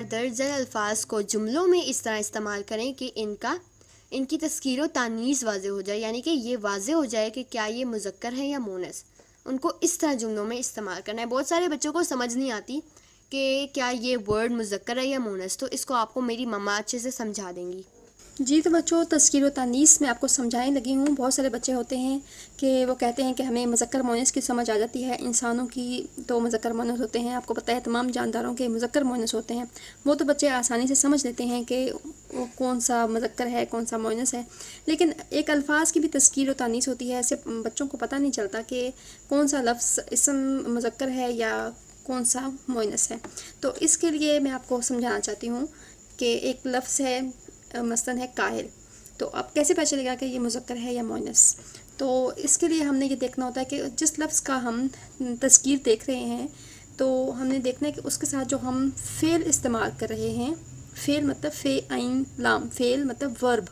दर्जन अल्फाज को जुमलों में इस तरह इस्तेमाल करें कि इनकी तस्कीर व तानीस वाज़े हो जाए, यानी कि ये वाज़े हो जाए कि क्या ये मुज़क्कर है या मोनस। उनको इस तरह जुमलों में इस्तेमाल करना है। बहुत सारे बच्चों को समझ नहीं आती कि क्या ये वर्ड मुज़क्कर है या मोनस, तो इसको आपको मेरी मम्मा अच्छे से समझा देंगी। जी तो बच्चों, तस्कीर व तानीस में आपको समझाने लगी हूँ। बहुत सारे बच्चे होते हैं कि वो कहते हैं कि हमें मुज़क्कर मोनस की समझ आ जाती है। इंसानों की तो मुज़क्कर मोनस होते हैं, आपको पता है तमाम जानदारों के मुज़क्कर मोनस होते हैं। वो तो बच्चे आसानी से समझ लेते हैं कि वो कौन सा मुज़क्कर है, कौन सा मोनस है। लेकिन एक अल्फाज की भी तस्कीर व तानीस होती है। ऐसे बच्चों को पता नहीं चलता कि कौन सा लफ्ज़ इसम मुज़क्कर है या कौन सा मोनस है। तो इसके लिए मैं आपको समझाना चाहती हूँ कि एक लफ्ज़ है मसलन है काहिल। तो अब कैसे पता चलेगा कि ये मुज़क्कर है या मोनस? तो इसके लिए हमने ये देखना होता है कि जिस लफ्ज़ का हम तस्कीर देख रहे हैं तो हमने देखना है कि उसके साथ जो हम फ़ेल इस्तेमाल कर रहे हैं, फ़ेल मतलब फ़े आइन लाम, फ़ेल मतलब वर्ब,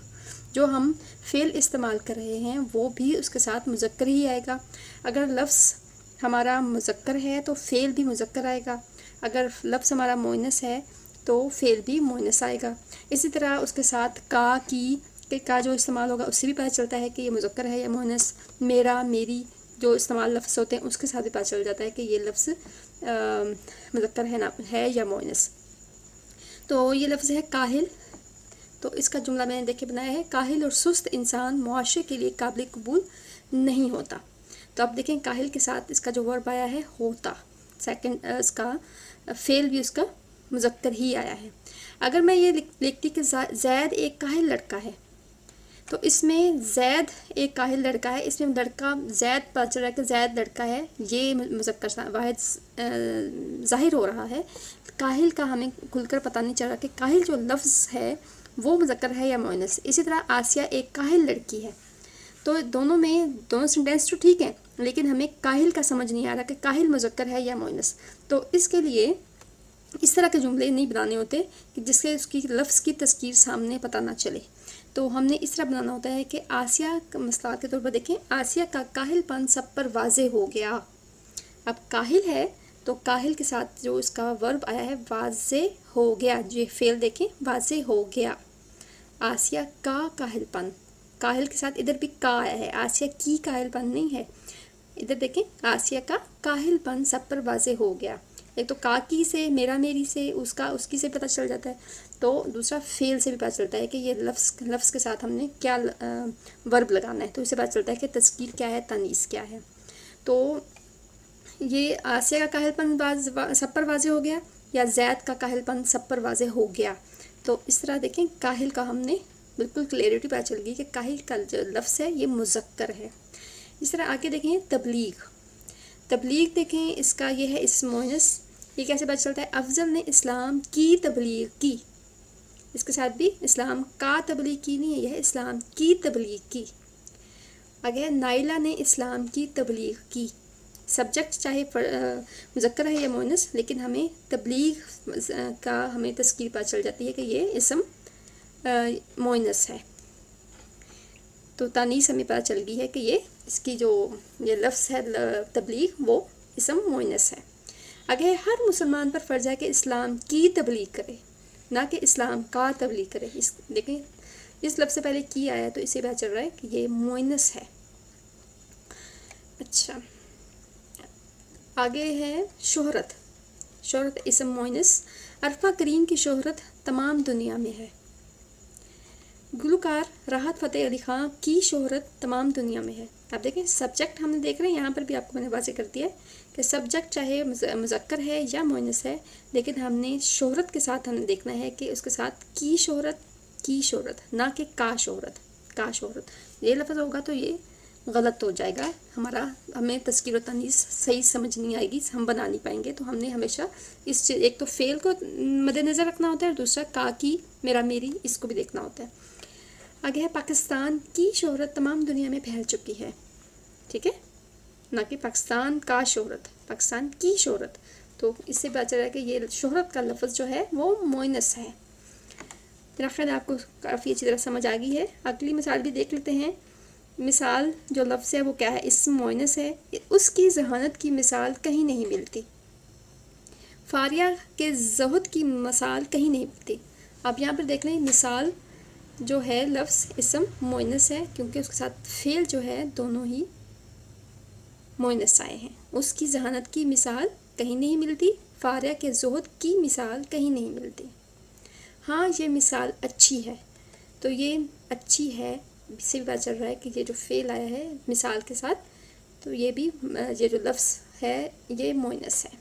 जो हम फ़ेल इस्तेमाल कर रहे हैं वो भी उसके साथ मुज़क्कर ही आएगा। अगर लफ्ज़ हमारा मुज़क्कर है तो फ़ेल भी मुज़क्कर आएगा। अगर लफ्ज़ हमारा मोनस है तो फ़ेल भी मोनस आएगा। इसी तरह उसके साथ का, की का जो इस्तेमाल होगा उससे भी पता चलता है कि ये मुज़क्कर है या मोनस। मेरा, मेरी जो इस्तेमाल लफ्ज़ होते हैं उसके साथ भी पता चल जाता है कि ये लफ्ज़ मुज़क्कर है ना है या मोनस। तो ये लफ्ज़ है काहिल। तो इसका जुमला मैंने देख के बनाया है, काहिल और सुस्त इंसान मुआशरे के लिए काबिल कबूल नहीं होता। तो आप देखें काहिल के साथ इसका जो वर्ब आया है होता, सेकंड इसका फ़ेल भी उसका मुज़क्कर ही आया है। अगर मैं ये लिखती कि ज़ैद एक काहिल लड़का है, तो इसमें ज़ैद एक काहिल लड़का है, इसमें लड़का ज़ैद पता चल रहा है कि ज़ैद लड़का है, ये मुज़क्कर वाहिद ज़ाहिर हो रहा है। काहिल का हमें खुलकर पता नहीं चल रहा कि काहिल जो लफ्ज़ है वो मुज़क्कर है या मोनस। इसी तरह आसिया एक काहिल लड़की है। तो दोनों सेंटेंस तो ठीक है, लेकिन हमें काहिल का समझ नहीं आ रहा कि काहिल मुज़क्कर है या मोनस। तो इसके लिए इस तरह के जुमले नहीं बनाने होते कि जिससे उसकी लफ्ज़ की तस्कीर सामने पता ना चले। तो हमने इस तरह बनाना होता है कि आसिया का मसला के तौर पर देखें, आसिया का काहिलपन सब पर वाज़े हो गया। अब काहिल है तो काहिल के साथ जो इसका वर्ब आया है वाज़े हो गया, जो फेल देखें वाज़े हो गया। आसिया का काहिलपन, काहिल के साथ इधर भी का आया है, आसिया की काहिलपन नहीं है। इधर देखें, आसिया का काहिलपन सब पर वाज़े हो गया। एक तो काकी से, मेरा, मेरी से, उसका, उसकी से पता चल जाता है। तो दूसरा फ़ेल से भी पता चलता है कि ये लफ्ज़ के साथ हमने क्या वर्ब लगाना है। तो इससे पता चलता है कि तस्कीर क्या है, तानीस क्या है। तो ये आसिया का काहिलपन सब पर वाज़े हो गया या ज़ैद का काहिलपन सब पर वाज़े हो गया। तो इस तरह देखें, काहिल का हमने बिल्कुल क्लियरिटी पता चल गई कि काहिल का जो लफ्ज़ है ये मुज़क्कर है। इस तरह आगे देखें तबलीग। तबलीग देखें, इसका ये है इस्म मोनस। ये कैसे पता चलता है? अफजल ने इस्लाम की तबलीग की, इसके साथ भी इस्लाम का तबलीग की नहीं है, यह इस्लाम की तबलीग की। आगे नाइला ने इस्लाम की तबलीग की। सब्जेक्ट चाहे मुज़क्कर है या मोनस, लेकिन हमें तबलीग का हमें तस्कीर पता चल जाती है कि ये इस्म मोनस है। तो तानीस हमें पता चल गई है कि इसकी जो ये लफ्ज़ है तबलीग वो इस्म मोनस है। आगे हर मुसलमान पर फ़र्ज़ है कि इस्लाम की तबलीग करे, ना कि इस्लाम का तबलीग करे। देखें, इस लफ्ज़ से पहले की आया तो इससे पता चल रहा है कि ये मोनस है। अच्छा, आगे है शोहरत। शोहरत इस्म मोनस। अरफा करीम की शोहरत तमाम दुनिया में है। गुलकार राहत फ़तेह अली ख़ान की शोहरत तमाम दुनिया में है। आप देखें, सब्जेक्ट हमने देख रहे हैं, यहाँ पर भी आपको मैंने वाज़ेह कर दिया है कि सब्जेक्ट चाहे मुज़क्कर है या मोनस है, लेकिन हमने शोहरत के साथ हमने देखना है कि उसके साथ की शोहरत, ना कि का शोहरत। ये लफ्ज़ होगा तो ये गलत हो जाएगा, हमें तस्कीर व तानीस सही समझ नहीं आएगी, हम बना नहीं पाएंगे। तो हमने हमेशा एक तो फ़ेल को मद्देनज़र रखना होता है और दूसरा का, की, मेरा, मेरी, इसको भी देखना होता है। आगे है पाकिस्तान की शोहरत तमाम दुनिया में फैल चुकी है। ठीक है, ना कि पाकिस्तान का शोहरत, पाकिस्तान की शोहरत। तो इससे पता चल रहा है कि ये शोहरत का लफ्ज़ जो है वो मोनस है। मेरा ख्याल आपको काफ़ी अच्छी तरह समझ आ गई है। अगली मिसाल भी देख लेते हैं। मिसाल जो लफ्ज़ है वो क्या है? इस्म मोनस है। उसकी ज़हानत की मिसाल कहीं नहीं मिलती। फारिया के ज़ुहद की मिसाल कहीं नहीं मिलती। आप यहाँ पर देख लें, मिसाल जो है लफ्ज़ इसम मोइनस है क्योंकि उसके साथ फ़ेल जो है दोनों ही मोइनस आए हैं। उसकी जहानत की मिसाल कहीं नहीं मिलती, फारिया के ज़ुहद की मिसाल कहीं नहीं मिलती। हाँ, ये मिसाल अच्छी है, तो ये अच्छी है इससे भी पता चल रहा है कि ये जो फ़ेल आया है मिसाल के साथ, तो ये भी ये जो लफ्ज़ है ये मोइनस है,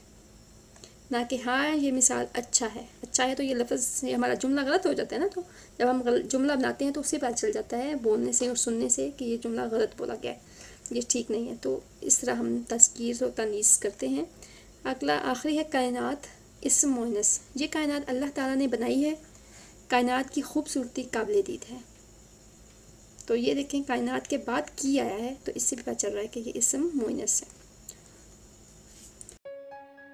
ना कि हाँ ये मिसाल अच्छा है। अच्छा है तो ये लफ्ज़, ये हमारा जुमला गलत हो जाता है ना, तो जब हम जुमला बनाते हैं तो उससे पता चल जाता है बोलने से और सुनने से कि ये जुमला गलत बोला गया है, ये ठीक नहीं है। तो इस तरह हम तज़कीर और तनीस करते हैं। अगला आखिरी है कायनात इस्म मोइनस। ये कायनात अल्लाह ताला ने बनाई है, कायनात की खूबसूरती काबिल दीद है। तो ये देखें, कायनात के बाद की आया है, तो इससे भी पता चल रहा है कि ये इस्म मोइनस है।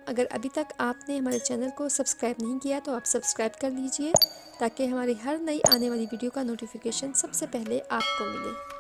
अगर अभी तक आपने हमारे चैनल को सब्सक्राइब नहीं किया तो आप सब्सक्राइब कर लीजिए ताकि हमारी हर नई आने वाली वीडियो का नोटिफिकेशन सबसे पहले आपको मिले।